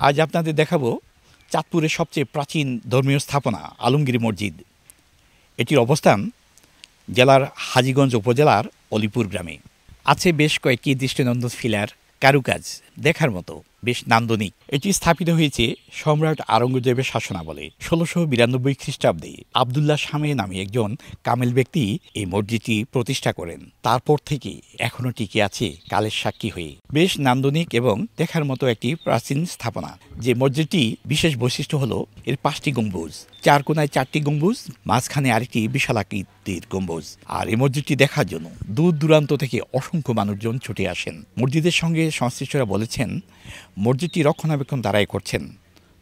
আজ আপনাদের দেখাবো চাঁদপুরের সবচেয়ে প্রাচীন ধর্মীয় স্থাপনা আলমগীর মসজিদ। এটির অবস্থান জেলার হাজীগঞ্জ উপজেলার অলিপুর গ্রামে। আছে বেশ কয়েকটি দৃষ্টিনন্দন ফিলার, কারুকাজ দেখার মতো, বেশ নান্দনিক। এটি স্থাপিত হয়েছে সম্রাট আওরঙ্গজেবের শাসনামলে ১৬৯২ খ্রিস্টাব্দে। আবদুল্লাহ শামে নামে একজন কামেল ব্যক্তি এই মসজিদটি প্রতিষ্ঠা করেন। তারপর থেকে এখনো টিকে আছে কালের সাক্ষী হয়ে। বেশ নান্দনিক এবং দেখার মতো একটি প্রাচীন স্থাপনা। যে মসজিদটি বিশেষ বৈশিষ্ট্য হলো এর ৫টি গম্বুজ, ৪ কোণায় ৪টি গম্বুজ, মাঝখানে আরেকটি বিশাল আকৃতির গম্বুজ। আর এই মসজিদটি দেখার জন্য দূর দূরান্ত থেকে অসংখ্য মানুষজন ছুটে আসেন। মসজিদের সঙ্গে সংশ্লিষ্টরা বলেছেন মসজিদটি রক্ষণাবেক্ষণ তারাই করছেন,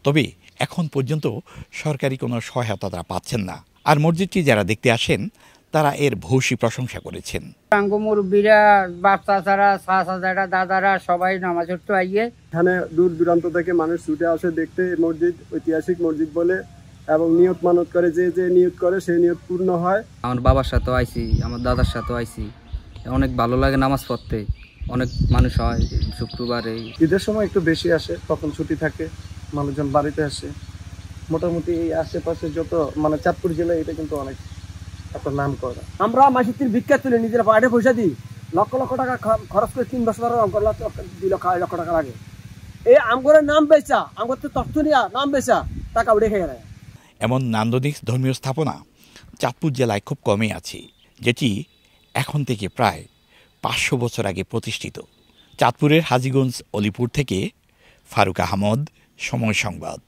তবে এখন পর্যন্ত সরকারি কোনো সহায়তা তারা পাচ্ছেন না। আর মসজিদটি যারা দেখতে আসেন তারা এর ভূয়সী প্রশংসা করেছেন। মুরব্বীরা, বাচ্চারা, চাচারা, দাদারা সবাই নামাজ পড়তে আইয়ে এখানে দূর দূরান্ত থেকে মানুষ ছুটে আসে দেখতে। মসজিদ ঐতিহাসিক মসজিদ বলে এবং নিয়ত মানত করে, যে যে নিয়ত করে সেই নিয়ত পূর্ণ হয়। আমার বাবার সাথেও আইছি, আমার দাদার সাথেও আইছি, অনেক ভালো লাগে নামাজ পড়তে। অনেক মানুষ হয় শুক্রবারে, ঈদের সময় একটু বেশি আসে, তখন ছুটি থাকে, মানুষজন বাড়িতে আসে। মোটামুটি এই আশেপাশে যত চাঁদপুর জেলায় এটা কিন্তু অনেক একটা নাম করা। আমরা মাসির ভিক্ষা তুলে নিজেরা পাড়ে পয়সা দিই, লক্ষ লক্ষ টাকা খরচ করে ৩ বছর ২ লক্ষ ২.৫ লক্ষ টাকা লাগে। এই আমগরের নাম বেচা, আমগর তো তথ্য নিয়া নাম বেচা টাকা উঠে খেয়ে নেয়। এমন নান্দনিক ধর্মীয় স্থাপনা চাঁদপুর জেলায় খুব কমই আছে, যেটি এখন থেকে প্রায় ৫০০ বছর আগে প্রতিষ্ঠিত। চাঁদপুরের হাজীগঞ্জ অলিপুর থেকে ফারুক আহমদ, সময় সংবাদ।